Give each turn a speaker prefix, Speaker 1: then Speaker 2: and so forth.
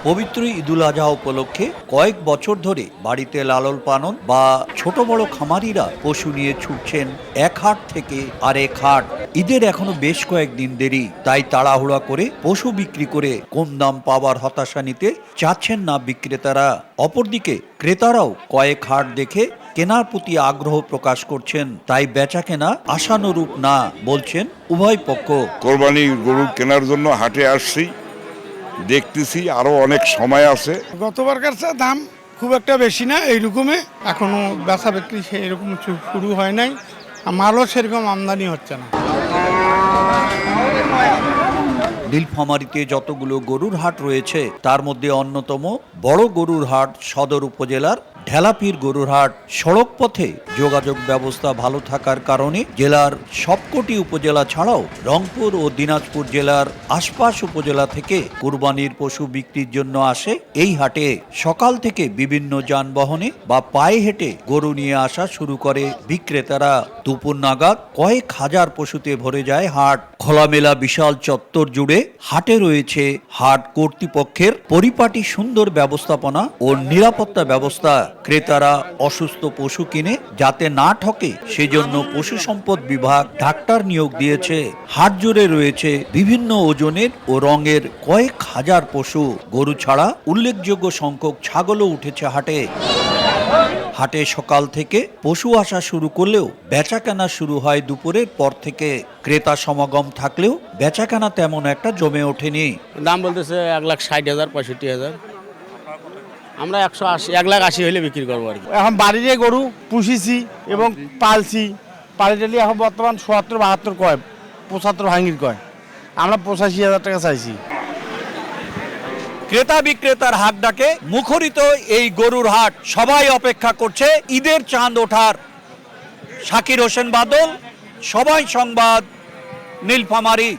Speaker 1: পবিত্র ঈদুল আজহা উপলক্ষে কয়েক বছর ধরে বাড়িতে লালন পালন বা ছোট বড় খামারিরা পশু নিয়ে ছুটছেন এক হাট থেকে আরেক হাট। ঈদের এখনো বেশ কয়েকদিন দেরি, তাই তাড়াহুড়া করে পশু বিক্রি করে কম দাম পাওয়ার হতাশা নিতে চাচ্ছেন না বিক্রেতারা। অপরদিকে ক্রেতারাও কয়েক হাট দেখে কেনার প্রতি আগ্রহ প্রকাশ করছেন, তাই বেচা কেনা আশানুরূপ না বলছেন উভয় পক্ষ।
Speaker 2: কোরবানি গরু কেনার জন্য হাটে আসছি, দেখতেছি আরো অনেক সময় আছে।
Speaker 3: গতবারকার চেয়ে দাম খুব একটা বেশি না, এইরকমই এখনো বেচা বিক্রি সেরকম শুরু হয় নাই, মালও সেরকম আমদানি হচ্ছে না।
Speaker 1: নীলফামারীতে যতগুলো গরুর হাট রয়েছে তার মধ্যে অন্যতম বড় গরুর হাট সদর উপজেলার ঢেলাপীর গরুর হাট। সড়ক পথে যোগাযোগ ব্যবস্থা ভালো থাকার কারণে জেলার সবকটি উপজেলা ছাড়াও রংপুর ও দিনাজপুর জেলার আশপাশ উপজেলা থেকে কুরবানির পশু বিক্রির জন্য আসে এই হাটে। সকাল থেকে বিভিন্ন যানবাহনে বা পায়ে হেঁটে গরু নিয়ে আসা শুরু করে বিক্রেতারা। দুপুর নাগাদ কয়েক হাজার পশুতে ভরে যায় হাট। খোলামেলা বিশাল চত্বর জুড়ে হাটে রয়েছে হাট কর্তৃপক্ষের পরিপাটি সুন্দর ব্যবস্থাপনা ও নিরাপত্তা ব্যবস্থা। ক্রেতারা অসুস্থ পশু কিনে যাতে না ঠকে সেজন্য পশু সম্পদ বিভাগ ডাক্তার নিয়োগ দিয়েছে। হাট জুড়ে রয়েছে বিভিন্ন ওজনের ও রঙের কয়েক হাজার পশু। গরু ছাড়া উল্লেখযোগ্য সংখ্যক ছাগলও উঠেছে হাটে। হাটে সকাল থেকে পশু আসা শুরু করলেও বেচাকেনা শুরু হয় দুপুরের পর থেকে। ক্রেতা সমাগম থাকলেও বেচাকেনা তেমন একটা জমে ওঠেনি।
Speaker 4: দাম বলতেছে 1,60,000 65,000। আমরা 1,80,000 হলে বিক্রি করবো আর কি।
Speaker 3: এখন বাড়িতে গরু পুষিছি এবং পালছি, পালিটালি এখন বর্তমান ৭০-৭২ কয়, ৭৫ ভাঙির কয়, আমরা ৮৫,000 টাকা চাইছি।
Speaker 1: ক্রেতা বিক্রেতার হাট ডাকে মুখরিত এই গরুর হাট। সবাই অপেক্ষা করছে ঈদের চাঁদ ওঠার। শাকির হোসেন বাদল, সবাই সংবাদ, নীলফামারী।